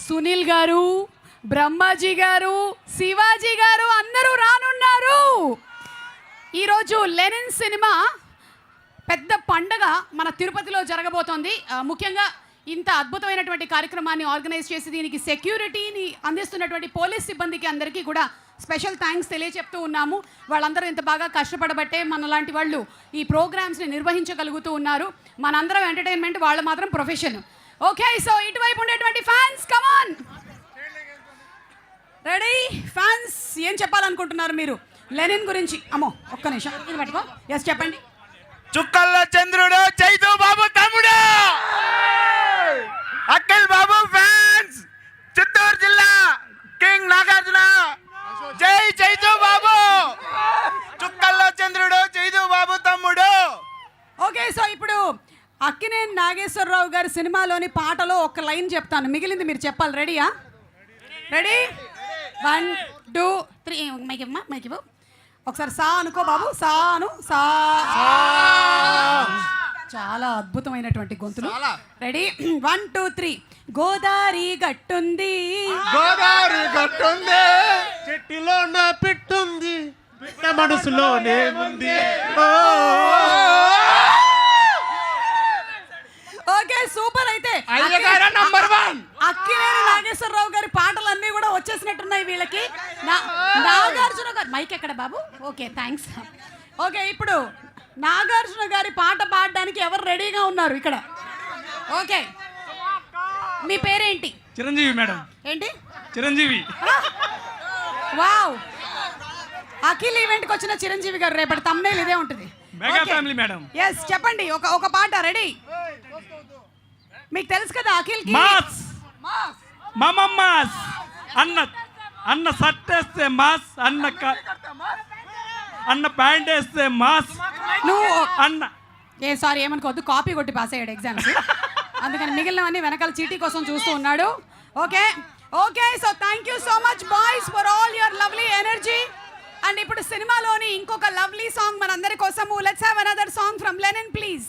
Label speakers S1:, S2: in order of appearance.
S1: సునీల్ గారు, బ్రహ్మాజీ గారు, శివాజీ గారు అందరూ రానున్నారు. ఈరోజు లెనిన్ సినిమా పెద్ద పండగ మన తిరుపతిలో జరగబోతోంది. ముఖ్యంగా ఇంత అద్భుతమైనటువంటి కార్యక్రమాన్ని ఆర్గనైజ్ చేసి దీనికి సెక్యూరిటీని అందిస్తున్నటువంటి పోలీస్ సిబ్బందికి అందరికీ కూడా స్పెషల్ థ్యాంక్స్ తెలియచెప్తూ ఉన్నాము. వాళ్ళందరూ ఇంత బాగా కష్టపడబట్టే మనలాంటి వాళ్ళు ఈ ప్రోగ్రామ్స్ని నిర్వహించగలుగుతూ ఉన్నారు. మనందరం ఎంటర్టైన్మెంట్, వాళ్ళు మాత్రం ప్రొఫెషన్. ఓకే, సో ఇటువైపు ఉండేటువంటి ఫ్యాన్స్ కమాన్, రెడీ? ఫ్యాన్స్ ఏం చెప్పాలనుకుంటున్నారు మీరు లెనిన్ గురించి? అమ్మో ఒక్క నిమిషం ఇది పట్టుకో. ఎస్ చెప్పండి.
S2: చుక్కల్లో చంద్రుడు, చైతు బాబు తమ్ముడు, అఖిల్ బాబు ఫ్యాన్స్, చిత్తూరు జిల్లా కింగ్ నాగార్జున, జై చైతు బాబు. చుక్కల్లో చంద్రుడు, చైతు బాబు తమ్ముడు.
S1: ఓకే, సో ఇప్పుడు అక్కినేని నాగేశ్వరరావు గారి సినిమాలోని పాటలో ఒక లైన్ చెప్తాను, మిగిలింది మీరు చెప్పాలి. రెడీయా? రెడీ? 1 2 3. మైకివ్వు ఒకసారి. సా అనుకో బాబు, సాను సా. చాలా అద్భుతమైనటువంటి గొంతులు. రెడీ? 1 2 3. గోదావరి గట్టుంది,
S2: గోదావరి గట్టుంది,
S3: చెట్టులో నా పెట్టుంది, బిడ్డ మనసులోనే ఉంది.
S1: Okay super. అయితే
S2: నంబర్ 1
S1: అక్కినేని నాగేశ్వరరావు గారి పాటలన్నీ కూడా వచ్చేసినట్టున్నాయి వీళ్ళకి. నాగార్జున గారు మైక్ ఎక్కడ బాబు? Okay thanks. ఓకే, ఇప్పుడు నాగార్జున గారి పాట పాడడానికి ఎవరు రెడీగా ఉన్నారు ఇక్కడ? ఓకే, మీ పేరేంటి?
S4: చిరంజీవి మేడం.
S1: ఏంటి?
S4: చిరంజీవి.
S1: వావ్, అఖిల్ ఈవెంట్కి వచ్చిన చిరంజీవి గారు. రేపటి తమ్నేల్ ఇదే ఉంటుంది.
S4: Mega family madam.
S1: ఎస్ చెప్పండి, ఒక పాట. రెడీ? మీకు తెలుసు కదా అఖిల్
S4: మాస్ మాస్ అన్న షర్ట్ వేస్తే మాస్, అన్న ప్యాంట్ వేస్తే మాస్.
S1: నువ్వు
S4: అన్న
S1: సారీ ఏమనుకోవద్దు, కాపీ కొట్టి పాస్ అయ్యాడు ఎగ్జామ్స్, అందుకని మిగిలినవన్నీ వెనకాల చీటీ కోసం చూస్తూ ఉన్నాడు. Okay okay, so thank you so much boys for all your lovely energy. And ఇప్పుడు సినిమాలోని ఇంకొక లవ్లీ సాంగ్ మనందరి కోసము. Let's have another song from Lenin please.